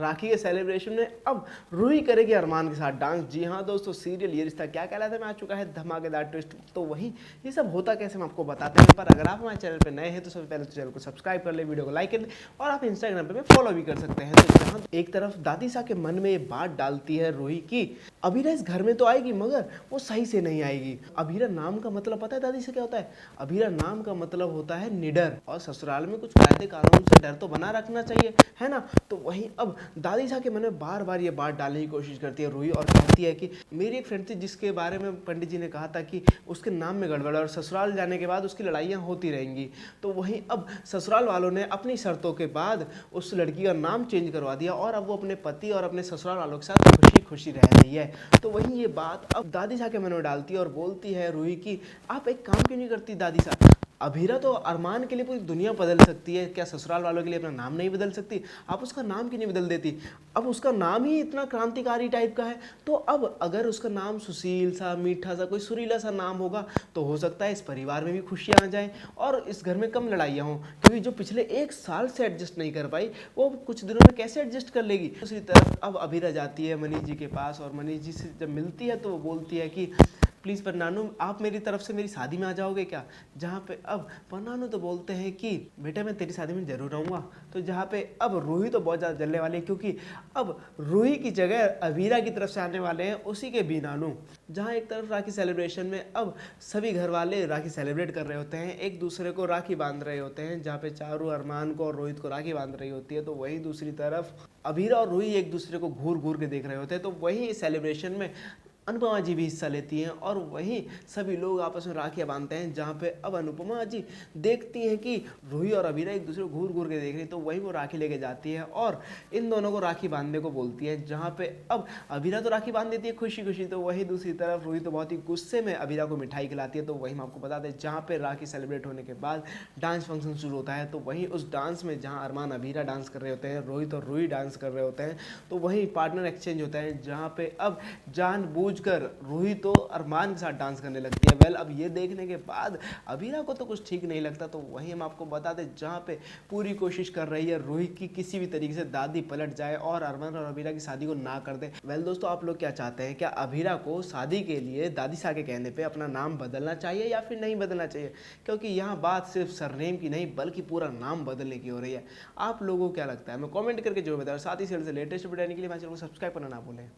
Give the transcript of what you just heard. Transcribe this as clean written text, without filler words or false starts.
राखी के सेलिब्रेशन में अब रूही करेगी अरमान के साथ डांस। जी हाँ दोस्तों, सीरियल ये रिश्ता क्या कहलाता है में आ चुका है धमाकेदार ट्विस्ट। तो वही ये सब होता कैसे हम आपको बताते हैं, पर अगर आप हमारे चैनल पर नए हैं तो सबसे पहले तो चैनल को सब्सक्राइब कर ले, वीडियो को लाइक कर ले और आप इंस्टाग्राम पे फॉलो भी कर सकते हैं। तो जहाँ एक तरफ दादी सा के मन में ये बात डालती है रूही की अभीरा इस घर में तो आएगी मगर वो सही से नहीं आएगी। अभीरा नाम का मतलब पता है दादी से क्या होता है? अभीरा नाम का मतलब होता है निडर, और ससुराल में कुछ कायदे कानून से डर तो बना रखना चाहिए, है ना। तो वहीं अब दादी साहब के मन में बार बार ये बात डालने की कोशिश करती है रूही, और कहती है कि मेरी एक फ्रेंड थी जिसके बारे में पंडित जी ने कहा था कि उसके नाम में गड़बड़ है और ससुराल जाने के बाद उसकी लड़ाइयाँ होती रहेंगी। तो वहीं अब ससुराल वालों ने अपनी शर्तों के बाद उस लड़की का नाम चेंज करवा दिया और अब वो अपने पति और अपने ससुराल वालों के साथ खुशी खुशी रह रही है। तो वहीं ये बात अब दादी साहब के मन में डालती है और बोलती है रूही की आप एक काम क्यों नहीं करती दादी साहब? अभीरा तो अरमान के लिए पूरी दुनिया बदल सकती है, क्या ससुराल वालों के लिए अपना नाम नहीं बदल सकती? आप उसका नाम क्यों नहीं बदल देती? अब उसका नाम ही इतना क्रांतिकारी टाइप का है, तो अब अगर उसका नाम सुशील सा, मीठा सा, कोई सुरीला सा नाम होगा तो हो सकता है इस परिवार में भी खुशियाँ आ जाएं और इस घर में कम लड़ाइयाँ हों। क्योंकि जो पिछले 1 साल से एडजस्ट नहीं कर पाई वो कुछ दिनों में कैसे एडजस्ट कर लेगी। दूसरी तरफ अब अभीरा जाती है मनीष जी के पास और मनीष जी से जब मिलती है तो वो बोलती है कि प्लीज़ परनानू आप मेरी तरफ से मेरी शादी में आ जाओगे क्या? जहाँ पे अब परनानू तो बोलते हैं कि बेटा मैं तेरी शादी में ज़रूर आऊँगा। तो जहाँ पे अब रूही तो बहुत ज़्यादा जलने वाली है, क्योंकि अब रूही की जगह अभीरा की तरफ से आने वाले हैं उसी के बीनानू। जहाँ एक तरफ राखी सेलिब्रेशन में अब सभी घर वाले राखी सेलिब्रेट कर रहे होते हैं, एक दूसरे को राखी बांध रहे होते हैं, जहाँ पे चारू अरमान को और रोहित को राखी बांध रही होती है। तो वही दूसरी तरफ अभीरा और रूही एक दूसरे को घूर घूर के देख रहे होते हैं। तो वही सेलिब्रेशन में अनुपमा जी भी हिस्सा लेती हैं और वहीं सभी लोग आपस में राखियाँ बांधते हैं, जहाँ पे अब अनुपमा जी देखती हैं कि रूही और अभीरा एक दूसरे को घूर घूर के देख रही, तो वहीं वो राखी लेके जाती है और इन दोनों को राखी बांधने को बोलती है। जहाँ पे अब अभीरा तो राखी बांध देती है खुशी खुशी, तो वहीं दूसरी तरफ रूही तो बहुत ही गुस्से में अभीरा को मिठाई खिलाती है। तो वहीं हम आपको बता दें जहाँ पे राखी सेलिब्रेट होने के बाद डांस फंक्शन शुरू होता है, तो वहीं उस डांस में जहाँ अरमान अभीरा डांस कर रहे होते हैं, रोहित और रूही डांस कर रहे होते हैं, तो वहीं पार्टनर एक्सचेंज होता है, जहाँ पे अब जानबूझकर रूही तो अरमान के साथ डांस करने लगती है। वेल अब ये देखने के बाद अभीरा को तो कुछ ठीक नहीं लगता। तो वहीं हम आपको बता दें जहाँ पे पूरी कोशिश कर रही है रूही की किसी भी तरीके से दादी पलट जाए और अरमान और अभीरा की शादी को ना कर दे। वेल दोस्तों, आप लोग क्या चाहते हैं? क्या अभीरा को शादी के लिए दादी साहब के कहने पर अपना नाम बदलना चाहिए या फिर नहीं बदलना चाहिए? क्योंकि यहाँ बात सिर्फ सरनेम की नहीं बल्कि पूरा नाम बदलने की हो रही है। आप लोगों को क्या लगता है? मैं कमेंट करके जरूर बताएं। साथ ही से लेटेस्ट वीडियो के लिए हमारे चैनल को सब्सक्राइब करना ना भूलें।